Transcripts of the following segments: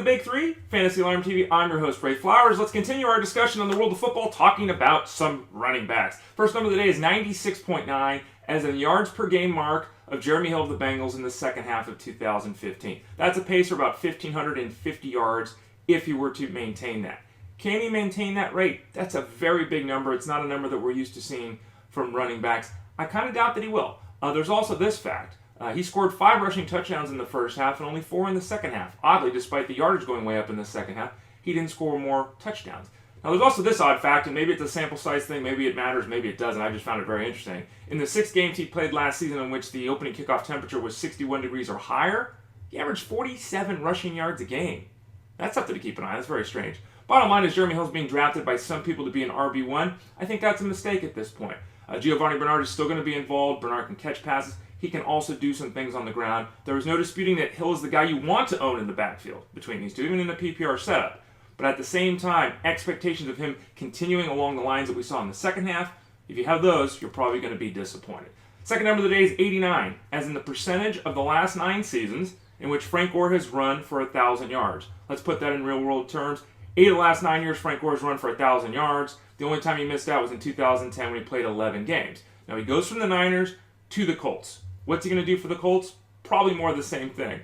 Big Three, Fantasy Alarm TV. I'm your host, Ray Flowers. Let's continue our discussion on the world of football, talking about some running backs. First number of the day is 96.9 as a yards per game mark of Jeremy Hill of the Bengals in the second half of 2015. That's a pace for about 1,550 yards if he were to maintain that. Can he maintain that rate? That's a very big number. It's not a number that we're used to seeing from running backs. I kind of doubt that he will. There's also this fact. He scored 5 rushing touchdowns in the first half and only 4 in the second half. Oddly, despite the yardage going way up in the second half, he didn't score more touchdowns. Now, there's also this odd fact, and maybe it's a sample size thing, maybe it matters, maybe it doesn't. I just found it very interesting. In the 6 games he played last season in which the opening kickoff temperature was 61 degrees or higher, he averaged 47 rushing yards a game. That's something to keep an eye on. That's very strange. Bottom line is Jeremy Hill's being drafted by some people to be an RB1. I think that's a mistake at this point. Giovanni Bernard is still going to be involved. Bernard can catch passes. He can also do some things on the ground. There is no disputing that Hill is the guy you want to own in the backfield between these two, even in the PPR setup. But at the same time, expectations of him continuing along the lines that we saw in the second half, if you have those, you're probably going to be disappointed. Second number of the day is 89, as in the percentage of the last 9 seasons in which Frank Gore has run for 1,000 yards. Let's put that in real-world terms. 8 of the last 9 years, Frank Gore has run for 1,000 yards. The only time he missed out was in 2010 when he played 11 games. Now, he goes from the Niners to the Colts. What's he going to do for the Colts? Probably more of the same thing.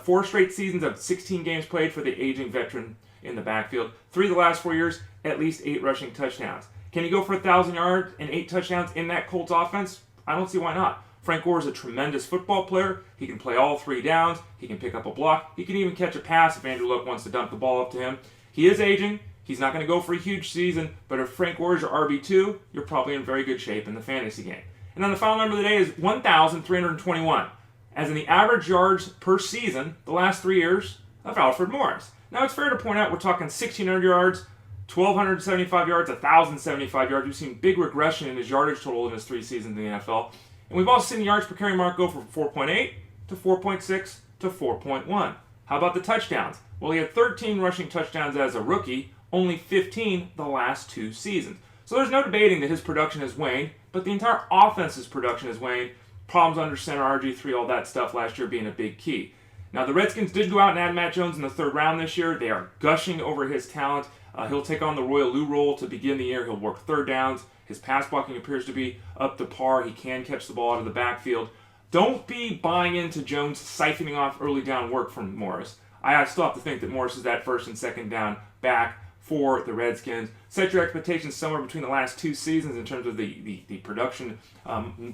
4 straight seasons of 16 games played for the aging veteran in the backfield. 3 of the last 4 years, at least 8 rushing touchdowns. Can he go for 1,000 yards and 8 touchdowns in that Colts offense? I don't see why not. Frank Gore is a tremendous football player. He can play all 3 downs. He can pick up a block. He can even catch a pass if Andrew Luck wants to dump the ball up to him. He is aging. He's not going to go for a huge season, but if Frank Gore is your RB2, you're probably in very good shape in the fantasy game. And then the final number of the day is 1,321, as in the average yards per season the last 3 years of Alfred Morris. Now, it's fair to point out we're talking 1,600 yards, 1,275 yards, 1,075 yards. We've seen big regression in his yardage total in his 3 seasons in the NFL. And we've also seen the yards per carry mark go from 4.8 to 4.6 to 4.1. How about the touchdowns? Well, he had 13 rushing touchdowns as a rookie, only 15 the last 2 seasons. So there's no debating that his production has waned, but the entire offense's production has waned. Problems under center, RG3, all that stuff last year being a big key. Now, the Redskins did go out and add Matt Jones in the 3rd round this year. They are gushing over his talent. He'll take on the Royal Lou role to begin the year. He'll work 3rd downs. His pass blocking appears to be up to par. He can catch the ball out of the backfield. Don't be buying into Jones siphoning off early down work from Morris. I still have to think that Morris is that 1st and 2nd down back for the Redskins. Set your expectations somewhere between the last 2 seasons in terms of the production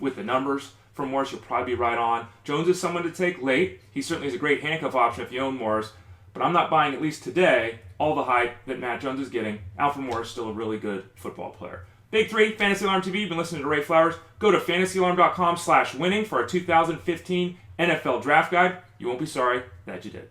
with the numbers from Morris. You'll probably be right on. Jones is someone to take late. He certainly is a great handcuff option if you own Morris, but I'm not buying, at least today, all the hype that Matt Jones is getting. Alfred Morris is still a really good football player. Big Three, Fantasy Alarm TV. You've been listening to Ray Flowers. Go to fantasyalarm.com/winning for our 2015 NFL Draft Guide. You won't be sorry that you did.